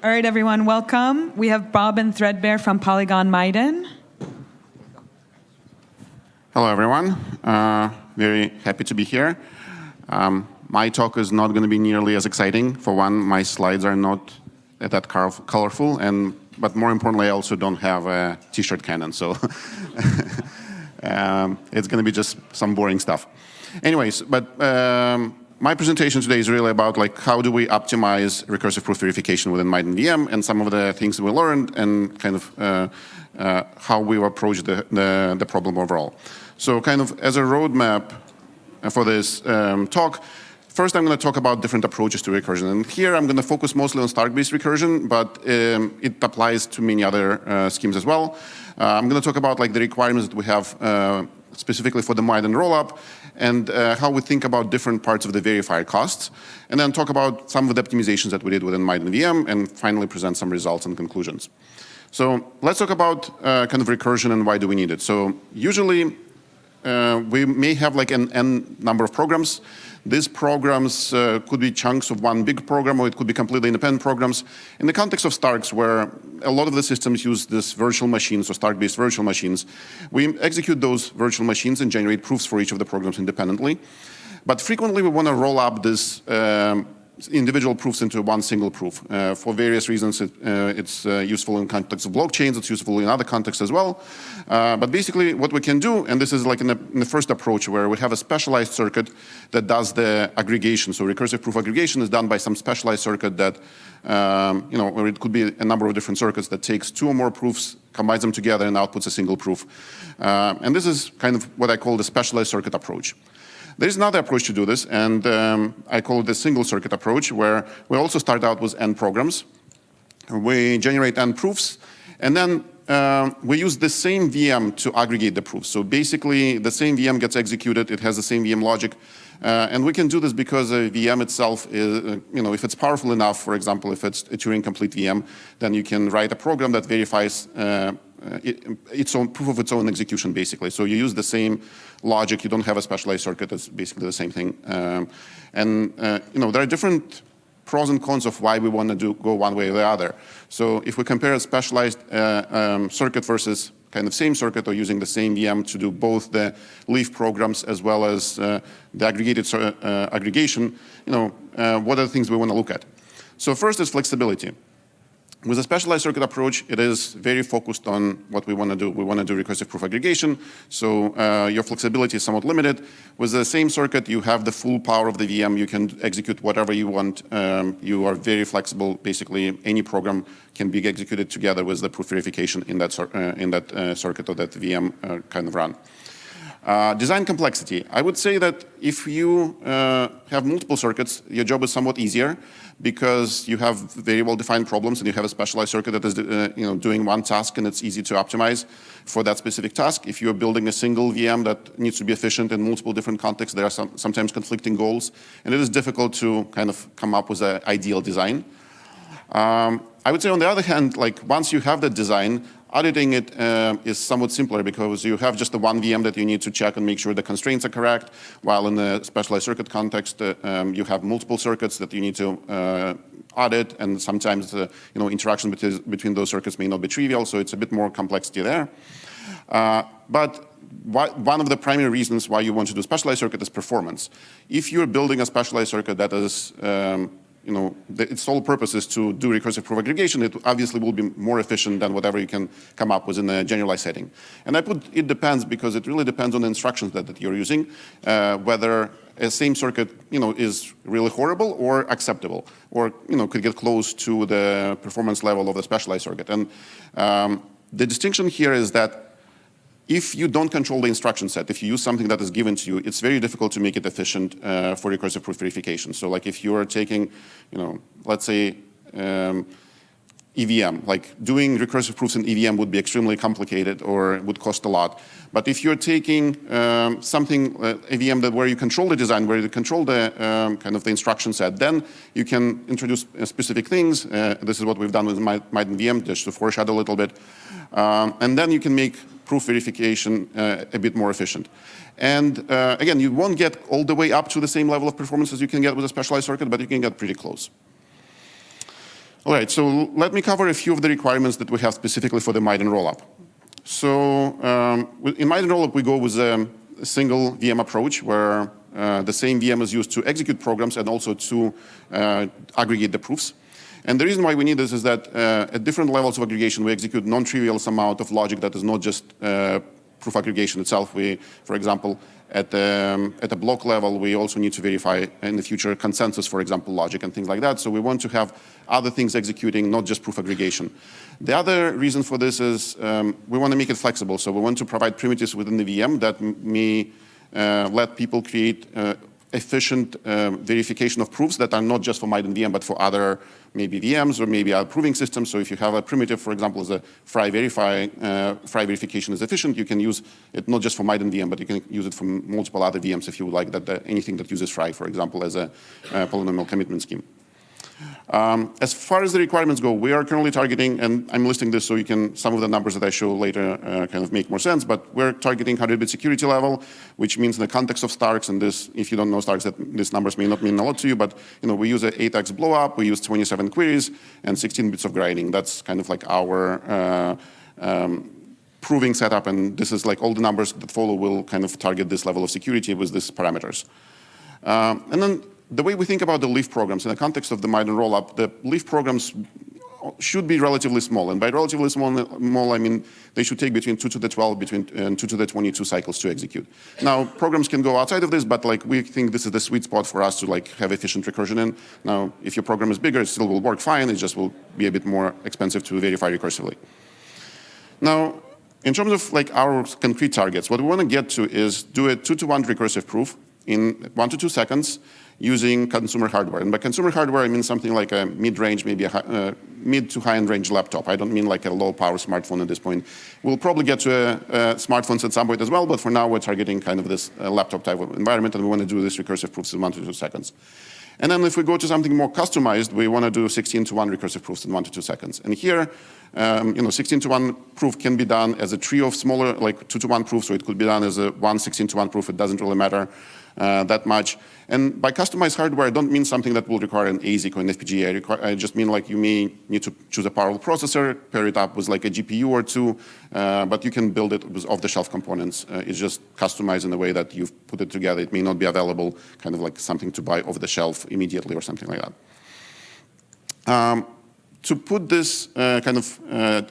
All right, everyone, welcome. We have Bobbin Threadbare from Polygon Miden. Hello, everyone. Very happy to be here. My talk is not going to be nearly as exciting. For one, my slides are not that colorful, but more importantly, I also don't have a t-shirt cannon, so it's going to be just some boring stuff. Anyways, but my presentation today is really about how do we optimize recursive proof verification within Miden VM and some of the things we learned and kind of how we approach the problem overall. So kind of as a roadmap for this talk, first I'm going to talk about different approaches to recursion. And here I'm going to focus mostly on Stark-based recursion, but it applies to many other schemes as well. I'm going to talk about the requirements that we have specifically for the Miden rollup, and how we think about different parts of the verifier costs, and then talk about some of the optimizations that we did within Miden VM, and finally present some results and conclusions. So let's talk about kind of recursion and why do we need it. So usually we may have an n number of programs. These programs could be chunks of one big program, or it could be completely independent programs. In the context of Starks, where a lot of the systems use this virtual machines or Stark-based virtual machines, we execute those virtual machines and generate proofs for each of the programs independently. But frequently, we want to roll up this individual proofs into one single proof. For various reasons, it's useful in context of blockchains, it's useful in other contexts as well. But basically what we can do, and this is in the first approach where we have a specialized circuit that does the aggregation. So recursive proof aggregation is done by some specialized circuit that, or it could be a number of different circuits that takes two or more proofs, combines them together and outputs a single proof. And this is kind of what I call the specialized circuit approach. There is another approach to do this, and I call it the single circuit approach, where we also start out with n programs. We generate n proofs, and then we use the same VM to aggregate the proofs. So basically, the same VM gets executed. It has the same VM logic. And we can do this because a VM itself is, if it's powerful enough, for example, if it's a Turing-complete VM, then you can write a program that verifies its own proof of its own execution, basically. So you use the same logic. You don't have a specialized circuit. It's basically the same thing. There are different pros and cons of why we want to go one way or the other. So if we compare a specialized circuit versus kind of same circuit, or using the same VM to do both the leaf programs as well as the aggregated aggregation, what are the things we want to look at? So first is flexibility. With a specialized circuit approach, it is very focused on what we want to do. We want to do recursive proof aggregation, so your flexibility is somewhat limited. With the same circuit, you have the full power of the VM. You can execute whatever you want. You are very flexible. Basically, any program can be executed together with the proof verification in that circuit or that VM kind of run. Design complexity. I would say that if you have multiple circuits, your job is somewhat easier because you have very well-defined problems and you have a specialized circuit that is doing one task, and it's easy to optimize for that specific task. If you're building a single VM that needs to be efficient in multiple different contexts, there are sometimes conflicting goals, and it is difficult to kind of come up with an ideal design. I would say, on the other hand, once you have that design, auditing it is somewhat simpler because you have just the one VM that you need to check and make sure the constraints are correct, while in the specialized circuit context, you have multiple circuits that you need to audit, and sometimes interaction between those circuits may not be trivial, so it's a bit more complexity there. But one of the primary reasons why you want to do specialized circuit is performance. If you're building a specialized circuit that is its sole purpose is to do recursive proof aggregation, it obviously will be more efficient than whatever you can come up with in a generalized setting. And I put it depends because it really depends on the instructions that you're using, whether a same circuit is really horrible or acceptable, or could get close to the performance level of the specialized circuit. And the distinction here is that if you don't control the instruction set, if you use something that is given to you, it's very difficult to make it efficient for recursive proof verification. So if you are taking, let's say, EVM, doing recursive proofs in EVM would be extremely complicated or would cost a lot. But if you're taking something, EVM where you control the design, where you control the kind of the instruction set, then you can introduce specific things. This is what we've done with Miden VM, just to foreshadow a little bit. And then you can make proof verification a bit more efficient. And again, you won't get all the way up to the same level of performance as you can get with a specialized circuit, but you can get pretty close. All right, so let me cover a few of the requirements that we have specifically for the Miden rollup. So in Miden rollup, we go with a single VM approach where the same VM is used to execute programs and also to aggregate the proofs. And the reason why we need this is that at different levels of aggregation, we execute non-trivial amount of logic that is not just proof aggregation itself. We, for example, at a block level, we also need to verify in the future consensus, for example, logic and things like that. So we want to have other things executing, not just proof aggregation. The other reason for this is we want to make it flexible. So we want to provide primitives within the VM that may let people create efficient verification of proofs that are not just for Miden VM, but for other maybe VMs or maybe other proving systems. So if you have a primitive, for example, as a fry verification is efficient, you can use it not just for Miden VM, but you can use it for multiple other VMs if you would like that, anything that uses fry, for example, as a polynomial commitment scheme. As far as the requirements go, we are currently targeting, and I'm listing this so you can, some of the numbers that I show later kind of make more sense, but we're targeting 100-bit security level, which means in the context of Starks, and this, if you don't know Starks, that these numbers may not mean a lot to you, but we use an 8x blow up, we use 27 queries, and 16 bits of grinding. That's kind of like our proving setup, and this is like all the numbers that follow will kind of target this level of security with these parameters. And then the way we think about the leaf programs in the context of the Miden rollup, the leaf programs should be relatively small. And by relatively small, I mean they should take between 2 to the 12 and 2 to the 22 cycles to execute. Now, programs can go outside of this, but like we think this is the sweet spot for us to like have efficient recursion in. Now, if your program is bigger, it still will work fine. It just will be a bit more expensive to verify recursively. Now, in terms of like our concrete targets, what we want to get to is do a 2-to-1 recursive proof in 1 to 2 seconds using consumer hardware. And by consumer hardware, I mean something like a mid-range, maybe a mid to high-end range laptop. I don't mean like a low-power smartphone at this point. We'll probably get to smartphones at some point as well, but for now, we're targeting kind of this laptop type of environment, and we want to do this recursive proofs in 1 to 2 seconds. And then if we go to something more customized, we want to do 16-to-1 recursive proofs in 1 to 2 seconds. And here, 16-to-1 proof can be done as a trio of smaller, like 2-to-1 proofs, so it could be done as a 1 16-to-1 proof. It doesn't really matter that much. And by customized hardware, I don't mean something that will require an ASIC or an FPGA. I just mean like you may need to choose a powerful processor, pair it up with like a GPU or two, but you can build it with off-the-shelf components. It's just customized in the way that you've put it together. It may not be available, kind of like something to buy off the shelf immediately or something like that. To put this kind of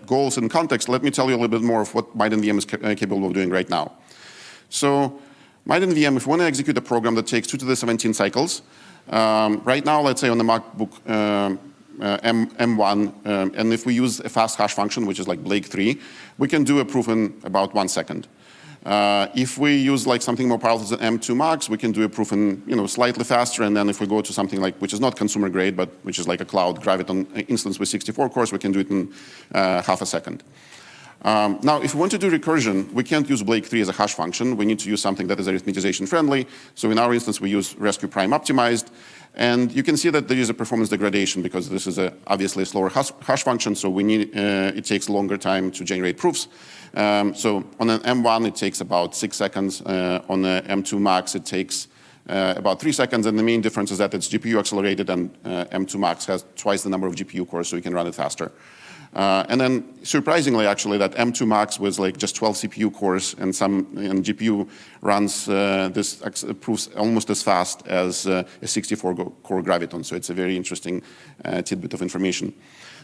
goals in context, let me tell you a little bit more of what Miden VM is capable of doing right now. So Miden VM, if we want to execute a program that takes 2 to the 17 cycles, right now, let's say on the MacBook M1, and if we use a fast hash function, which is like Blake 3, we can do a proof in about 1 second. If we use like something more powerful than M2 Max, we can do a proof in slightly faster. And then if we go to something like which is not consumer grade, but which is like a cloud Graviton instance with 64 cores, we can do it in half a second. Now, if we want to do recursion, we can't use Blake 3 as a hash function. We need to use something that is arithmetization friendly. So in our instance, we use rescue prime optimized. And you can see that there is a performance degradation because this is obviously a slower hash function. So we need it takes longer time to generate proofs. So on an M1, it takes about 6 seconds. On the M2 Max, it takes about 3 seconds. And the main difference is that it's GPU accelerated, and M2 Max has twice the number of GPU cores, so you can run it faster. And then, surprisingly, actually, that M2 Max was like just 12 CPU cores, and GPU runs this proofs almost as fast as a 64-core Graviton. So it's a very interesting tidbit of information.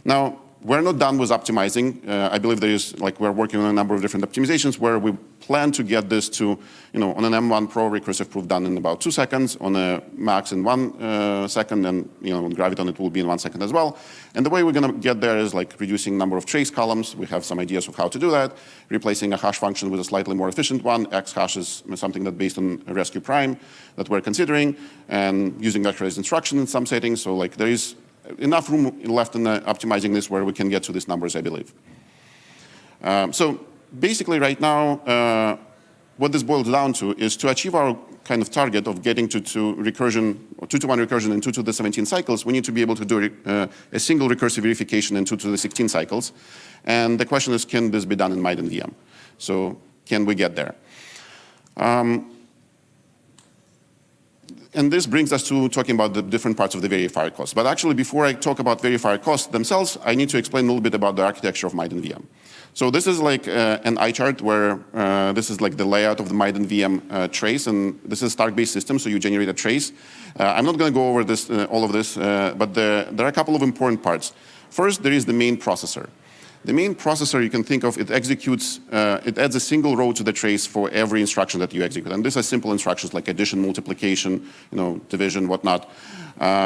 Now, we're not done with optimizing. I believe there is, like, we're working on a number of different optimizations where we plan to get this to, on an M1 Pro recursive proof done in about 2 seconds, on a Max in 1 second, and on Graviton it will be in 1 second as well. And the way we're going to get there is like reducing number of trace columns. We have some ideas of how to do that. Replacing a hash function with a slightly more efficient one. X hash is something that's based on a rescue prime that we're considering, and using vectorized instruction in some settings. So like there is enough room left in optimizing this where we can get to these numbers, I believe. So basically right now, what this boils down to is to achieve our kind of target of getting to 2-to-1 recursion in 2 to the 17 cycles, we need to be able to do a single recursive verification in 2 to the 16 cycles. And the question is, can this be done in Miden VM? So can we get there? And this brings us to talking about the different parts of the verifier cost. But actually, before I talk about verifier costs themselves, I need to explain a little bit about the architecture of Miden VM. So this is like an eye chart where this is like the layout of the Miden VM trace, and this is a Stark-based system, so you generate a trace. I'm not going to go over this, all of this, but there are a couple of important parts. First, there is the main processor. The main processor, you can think of, it executes, it adds a single row to the trace for every instruction that you execute. And these are simple instructions like addition, multiplication, division, whatnot.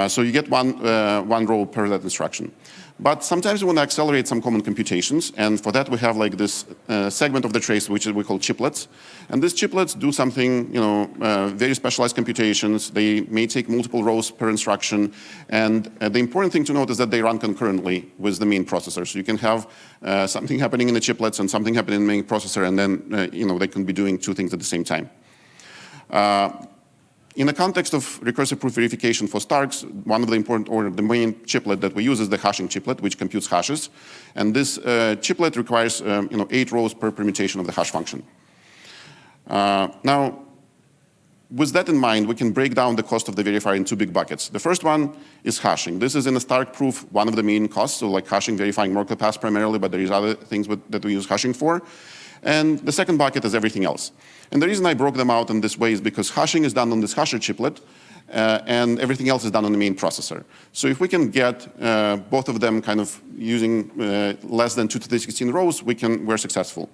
So you get one row per that instruction. But sometimes we want to accelerate some common computations, and for that we have like this segment of the trace which we call chiplets. And these chiplets do something, very specialized computations. They may take multiple rows per instruction, and the important thing to note is that they run concurrently with the main processor. So you can have something happening in the chiplets and something happening in the main processor, and then they can be doing two things at the same time. In the context of recursive proof verification for Starks, one of the important, or the main chiplet that we use is the hashing chiplet, which computes hashes. And this chiplet requires 8 rows per permutation of the hash function. Now, with that in mind, we can break down the cost of the verifier in 2 big buckets. The first one is hashing. This is in a Stark proof one of the main costs, so like hashing, verifying Merkle paths primarily, but there is other things that we use hashing for. And the second bucket is everything else. And the reason I broke them out in this way is because hashing is done on this hasher chiplet, and everything else is done on the main processor. So if we can get both of them kind of using less than 2 to the 16 rows, we're successful.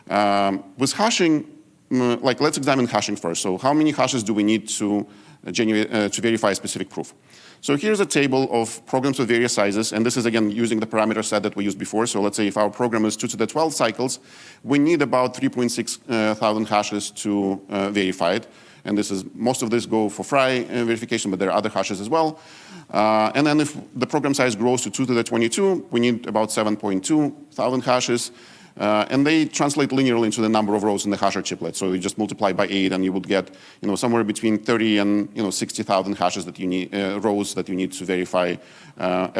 With hashing, let's examine hashing first. So how many hashes do we need to verify a specific proof? So here's a table of programs with various sizes, and this is again using the parameter set that we used before. So let's say if our program is 2 to the 12 cycles, we need about 3.6 thousand hashes to verify it. And most of this go for Fry verification, but there are other hashes as well. And then if the program size grows to 2 to the 22, we need about 7.2 thousand hashes. And they translate linearly into the number of rows in the hasher chiplet. So you just multiply by 8, and you would get somewhere between 30 and 60,000 hashes that you need, rows that you need to verify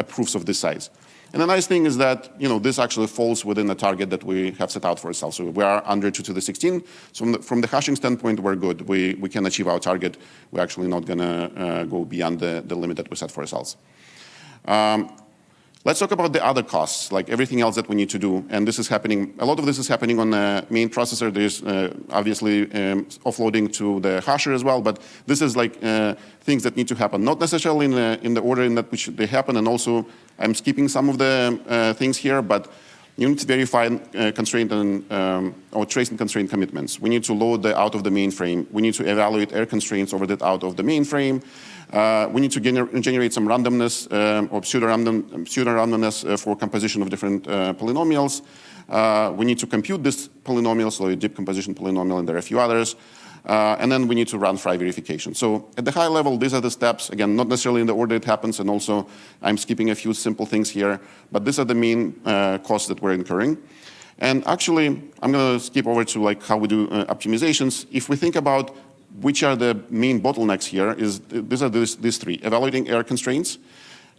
proofs of this size. And the nice thing is that this actually falls within the target that we have set out for ourselves. So we are under 2 to the 16. So from the hashing standpoint, we're good. We can achieve our target. We're actually not going to go beyond the limit that we set for ourselves. Let's talk about the other costs, like everything else that we need to do. And this is happening, a lot of this is happening on the main processor. There's obviously offloading to the hasher as well, but this is like things that need to happen, not necessarily in the order in that which they happen. And also, I'm skipping some of the things here, but you need to verify constraint or trace and constraint commitments. We need to load the out of the mainframe. We need to evaluate error constraints over the out of the mainframe. We need to generate some randomness or pseudo-randomness for composition of different polynomials. We need to compute this polynomial, so a deep composition polynomial, and there are a few others. And then we need to run Fry verification. So at the high level, these are the steps. Again, not necessarily in the order it happens, and also I'm skipping a few simple things here, but these are the main costs that we're incurring. And actually, I'm going to skip over to how we do optimizations. If we think about which are the main bottlenecks here, these are these 3: evaluating error constraints,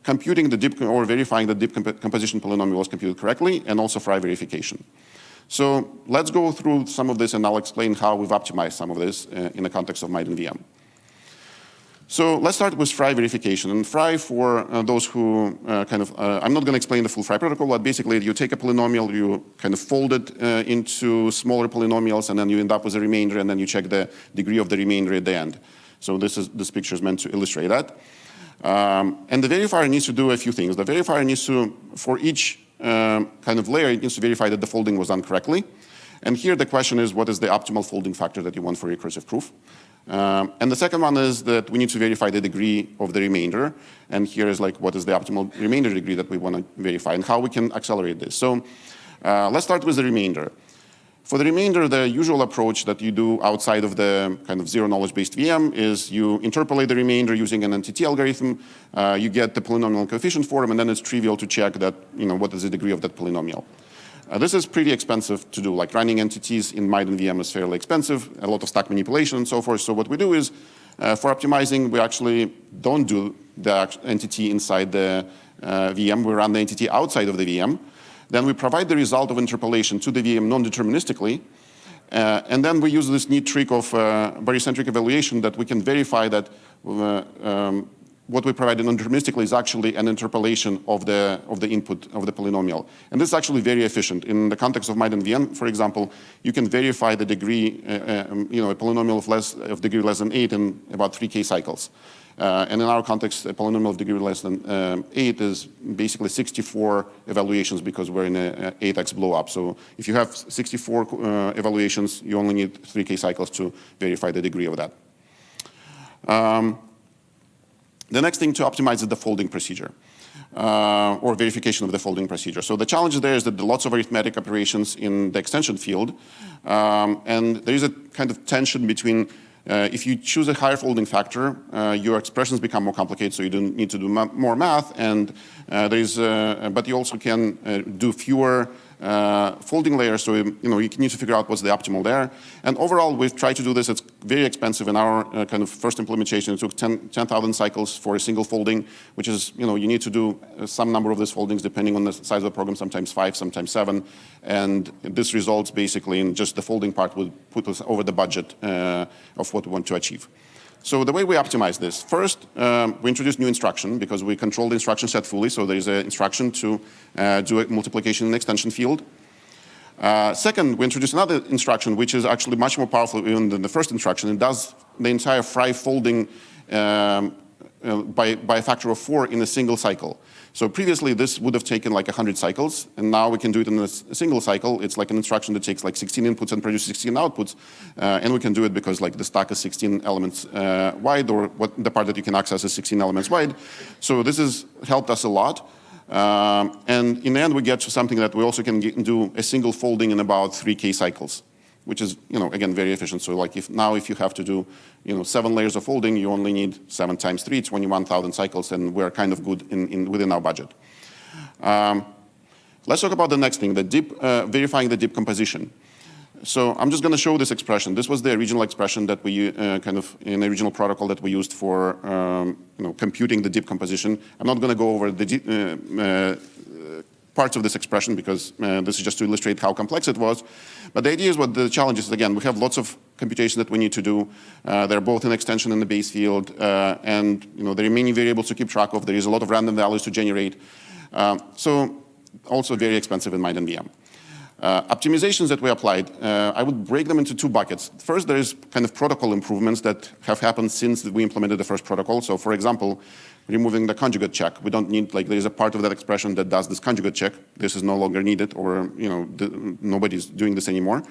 computing the deep or verifying the deep composition polynomial was computed correctly, and also Fry verification. So let's go through some of this, and I'll explain how we've optimized some of this in the context of Miden VM. So let's start with Fry verification. And Fry, for those who I'm not going to explain the full Fry protocol, but basically you take a polynomial, you kind of fold it into smaller polynomials, and then you end up with a remainder, and then you check the degree of the remainder at the end. So this picture is meant to illustrate that. And the verifier needs to do a few things. The verifier needs to, for each kind of layer, it needs to verify that the folding was done correctly. And here the question is, what is the optimal folding factor that you want for recursive proof? And the second one is that we need to verify the degree of the remainder. And here is what is the optimal remainder degree that we want to verify and how we can accelerate this. So let's start with the remainder. For the remainder, the usual approach that you do outside of the kind of zero knowledge-based VM is you interpolate the remainder using an NTT algorithm. You get the polynomial coefficient form, and then it's trivial to check that, what is the degree of that polynomial. This is pretty expensive to do. Like running entities in Miden VM is fairly expensive, a lot of stack manipulation and so forth. So what we do is, for optimizing, we actually don't do the entity inside the VM. We run the entity outside of the VM. Then we provide the result of interpolation to the VM non-deterministically. And then we use this neat trick of barycentric evaluation that we can verify that what we provided non-deterministically is actually an interpolation of the input of the polynomial. And this is actually very efficient. In the context of Miden VM, for example, you can verify the degree, a polynomial of degree less than 8 in about 3K cycles. And in our context, a polynomial of degree less than 8 is basically 64 evaluations because we're in a 8x blow-up. So if you have 64 evaluations, you only need 3K cycles to verify the degree of that. The next thing to optimize is the folding procedure, or verification of the folding procedure. So the challenge there is that there are lots of arithmetic operations in the extension field, and there is a kind of tension between if you choose a higher folding factor, your expressions become more complicated, so you don't need to do more math, and but you also can do fewer folding layers, so you need to figure out what's the optimal there. And overall, we've tried to do this. It's very expensive. In our kind of first implementation, it took 10,000 cycles for a single folding, which is, you need to do some number of these foldings depending on the size of the program, sometimes 5, sometimes 7. And this results basically in just the folding part would put us over the budget of what we want to achieve. So the way we optimize this, first, we introduce new instruction because we control the instruction set fully. So there is an instruction to do a multiplication in the extension field. Second, we introduce another instruction, which is actually much more powerful even than the first instruction. It does the entire fry folding by a factor of 4 in a single cycle. So previously, this would have taken like 100 cycles, and now we can do it in a single cycle. It's like an instruction that takes like 16 inputs and produces 16 outputs, and we can do it because like the stack is 16 elements wide, or the part that you can access is 16 elements wide. So this has helped us a lot. And in the end, we get to something that we also can do a single folding in about 3K cycles, which is, again, very efficient. So like if you have to do, 7 layers of folding, you only need 7 times 3, 21,000 cycles, and we're kind of good within our budget. Let's talk about the next thing, the dip, verifying the dip composition. So I'm just going to show this expression. This was the original expression that we kind of in the original protocol that we used for computing the dip composition. I'm not going to go over the parts of this expression because this is just to illustrate how complex it was. But the idea is what the challenge is, again, we have lots of computation that we need to do. They're both in extension and the base field, and there are many variables to keep track of. There is a lot of random values to generate. So also very expensive in Miden VM. Optimizations that we applied, I would break them into 2 buckets. First, there is kind of protocol improvements that have happened since we implemented the first protocol. So for example, removing the conjugate check. We don't need, there is a part of that expression that does this conjugate check. This is no longer needed, or nobody's doing this anymore.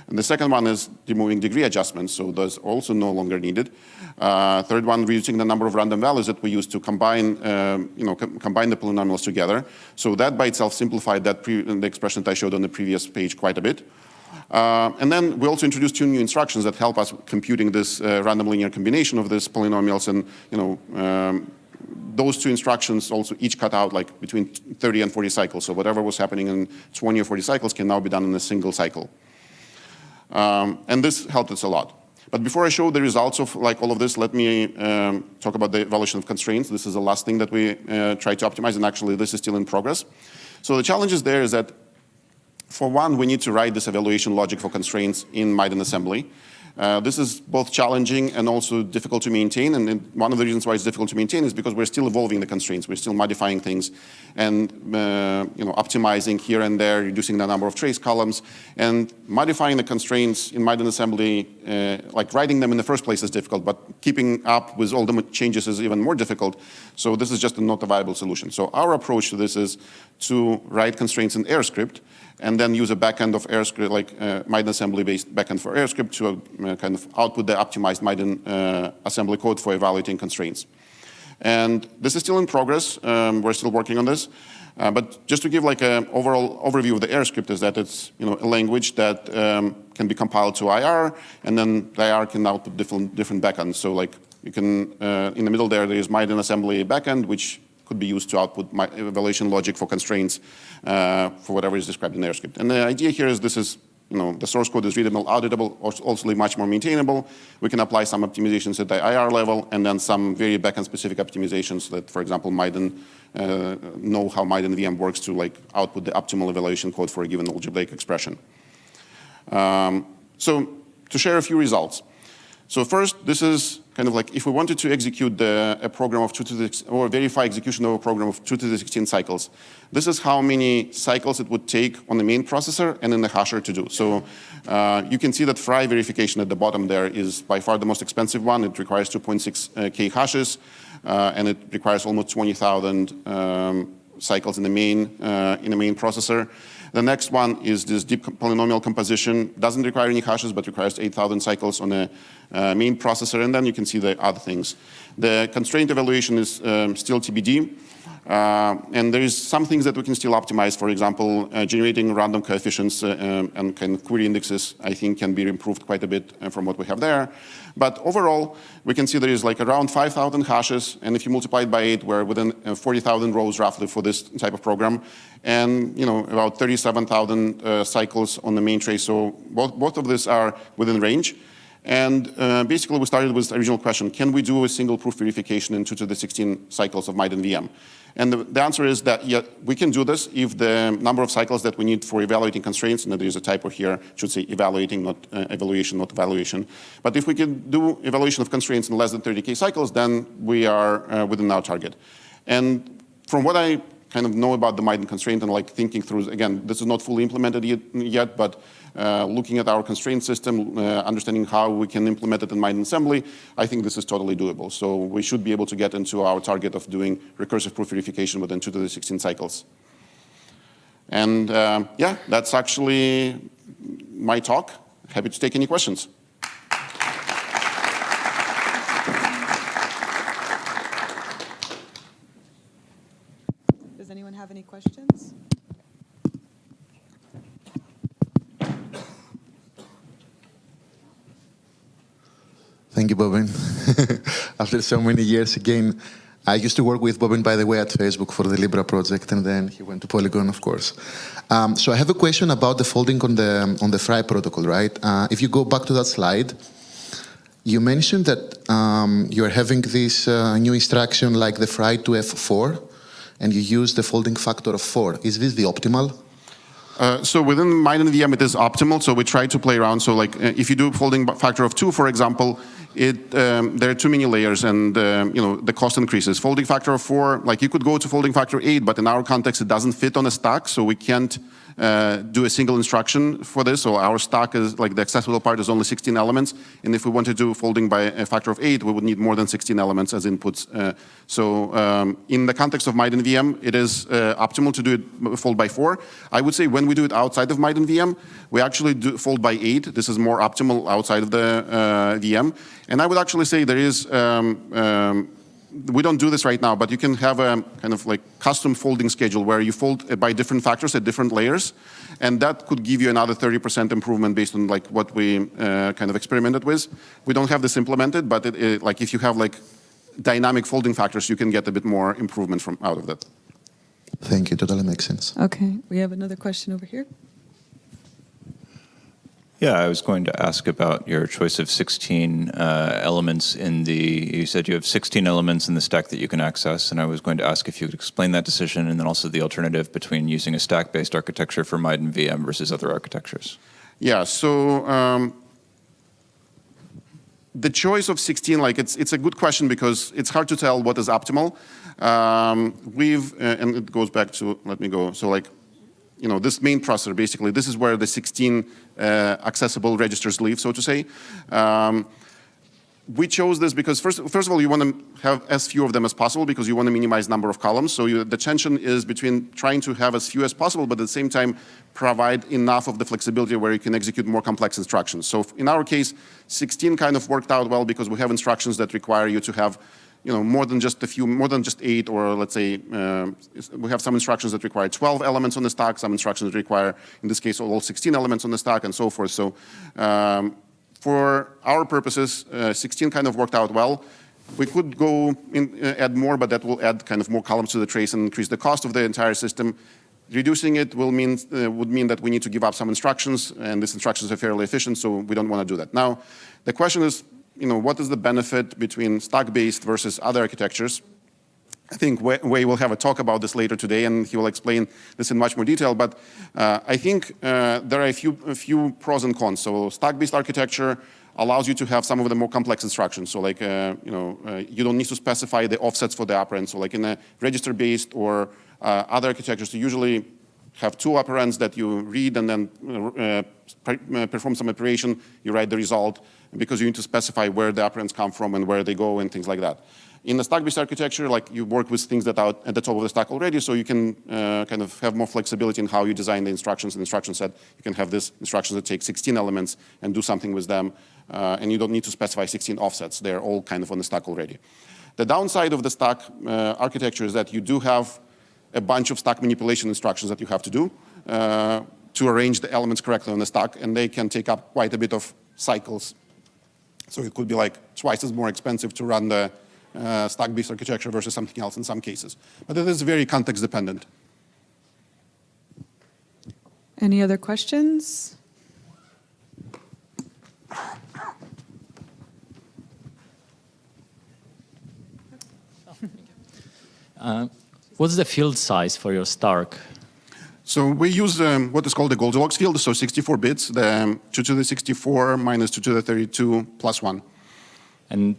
And the second one is removing degree adjustments, so those also no longer needed. Third one, reducing the number of random values that we use to combine, combine the polynomials together. So that by itself simplified the expression that I showed on the previous page quite a bit. And then we also introduced 2 new instructions that help us computing this random linear combination of these polynomials, and those 2 instructions also each cut out like between 30 and 40 cycles. So whatever was happening in 20 or 40 cycles can now be done in a single cycle. And this helped us a lot. But before I show the results of all of this, let me talk about the evaluation of constraints. This is the last thing that we try to optimize, and actually this is still in progress. So the challenges there is that, for one, we need to write this evaluation logic for constraints in Miden assembly. This is both challenging and also difficult to maintain, and one of the reasons why it's difficult to maintain is because we're still evolving the constraints. We're still modifying things and optimizing here and there, reducing the number of trace columns, and modifying the constraints in Miden assembly, writing them in the first place is difficult, but keeping up with all the changes is even more difficult. So this is just not a viable solution. So our approach to this is to write constraints in AirScript, and then use a backend of AirScript, Miden assembly-based backend for AirScript to kind of output the optimized Miden assembly code for evaluating constraints. And this is still in progress. We're still working on this. But just to give an overall overview of the AirScript is that it's a language that can be compiled to IR, and then the IR can output different backends. So you can, in the middle there is Miden assembly backend, which could be used to output my evaluation logic for constraints for whatever is described in AirScript. And the idea here is this is, the source code is readable, auditable, also much more maintainable. We can apply some optimizations at the IR level, and then some very backend-specific optimizations that, for example, Miden, know how Miden VM works to output the optimal evaluation code for a given algebraic expression. So to share a few results. So first, this is kind of like if we wanted to execute a program of 2 to the, or verify execution of a program of 2 to the 16 cycles, this is how many cycles it would take on the main processor and in the hasher to do. So you can see that Fry verification at the bottom there is by far the most expensive one. It requires 2.6K hashes, and it requires almost 20,000 cycles in the main processor. The next one is this deep polynomial composition. Doesn't require any hashes, but requires 8,000 cycles on the main processor. And then you can see the other things. The constraint evaluation is still TBD. And there is some things that we can still optimize. For example, generating random coefficients and kind of query indexes, I think, can be improved quite a bit from what we have there. But overall, we can see there is like around 5,000 hashes. And if you multiply it by 8, we're within 40,000 rows roughly for this type of program. And about 37,000 cycles on the main tray. So both of these are within range. And basically, we started with the original question, can we do a single proof verification in 2 to the 16 cycles of Miden VM? And the answer is that, yeah, we can do this if the number of cycles that we need for evaluating constraints, and there is a typo here, should say evaluating, not evaluation, not evaluation. But if we can do evaluation of constraints in less than 30K cycles, then we are within our target. And from what I kind of know about the Miden constraint and like thinking through, again, this is not fully implemented yet, but looking at our constraint system, understanding how we can implement it in Miden assembly, I think this is totally doable. So we should be able to get into our target of doing recursive proof verification within 2 to the 16 cycles. And yeah, that's actually my talk. Happy to take any questions. Does anyone have any questions? Thank you, Bobbin. After so many years again, I used to work with Bobbin, by the way, at Facebook for the Libra project, and then he went to Polygon, of course. So I have a question about the folding on the Fry protocol, right? If you go back to that slide, you mentioned that you're having this new instruction like the Fry to F4, and you use the folding factor of 4. Is this the optimal? So within Miden VM, it is optimal. So we try to play around. So like if you do folding factor of 2, for example, there are too many layers, and the cost increases. Folding factor of 4, like you could go to folding factor 8, but in our context, it doesn't fit on a stack, so we can't do a single instruction for this. So our stack is like the accessible part is only 16 elements, and if we want to do folding by a factor of 8, we would need more than 16 elements as inputs. So in the context of Miden VM, it is optimal to do it fold by 4. I would say when we do it outside of Miden VM, we actually do fold by 8. This is more optimal outside of the VM. And I would actually say there is, we don't do this right now, but you can have a kind of like custom folding schedule where you fold by different factors at different layers. And that could give you another 30% improvement based on like what we kind of experimented with. We don't have this implemented, but like if you have like dynamic folding factors, you can get a bit more improvement from out of that. Thank you, totally makes sense. Okay, we have another question over here. Yeah, I was going to ask about your choice of 16 elements in the, you said you have 16 elements in the stack that you can access, and I was going to ask if you could explain that decision and then also the alternative between using a stack-based architecture for Miden VM versus other architectures. Yeah, so the choice of 16, like it's a good question because it's hard to tell what is optimal. And it goes back to, let me go, so like, this main processor, basically, this is where the 16 accessible registers live, so to say. We chose this because, first of all, you want to have as few of them as possible because you want to minimize number of columns. So the tension is between trying to have as few as possible, but at the same time, provide enough of the flexibility where you can execute more complex instructions. So in our case, 16 kind of worked out well because we have instructions that require you to have more than just 8, or let's say we have some instructions that require 12 elements on the stack, some instructions that require, in this case, all 16 elements on the stack, and so forth. So for our purposes, 16 kind of worked out well. We could go add more, but that will add kind of more columns to the trace and increase the cost of the entire system. Reducing it would mean that we need to give up some instructions, and these instructions are fairly efficient, so we don't want to do that. Now, the question is, what is the benefit between stack-based versus other architectures? I think Wei will have a talk about this later today, and he will explain this in much more detail. But I think there are a few pros and cons. So stack-based architecture allows you to have some of the more complex instructions. So like, you don't need to specify the offsets for the operands. So like in a register-based or other architectures, you usually have two operands that you read and then perform some operation, you write the result, because you need to specify where the operands come from and where they go and things like that. In the stack-based architecture, like you work with things that are at the top of the stack already, so you can kind of have more flexibility in how you design the instructions. The instruction set, you can have this instructions that take 16 elements and do something with them, and you don't need to specify 16 offsets. They're all kind of on the stack already. The downside of the stack architecture is that you do have a bunch of stack manipulation instructions that you have to do to arrange the elements correctly on the stack, and they can take up quite a bit of cycles. So it could be like twice as more expensive to run the stack-based architecture versus something else in some cases. But it is very context dependent. Any other questions? What's the field size for your Stark? So we use what is called the Goldilocks field, so 64 bits, the 2 to the 64 minus 2 to the 32 plus 1. And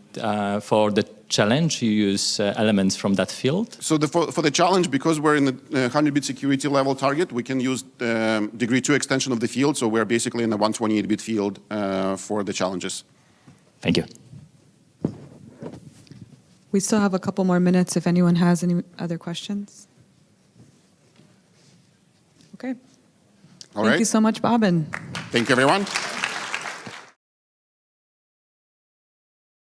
for the challenge, you use elements from that field? So for the challenge, because we're in the 100-bit security level target, we can use the degree 2 extension of the field, so we're basically in a 128-bit field for the challenges. Thank you. We still have a couple more minutes if anyone has any other questions. Okay. All Thank right. you so much, Bobbin. Thank you, everyone.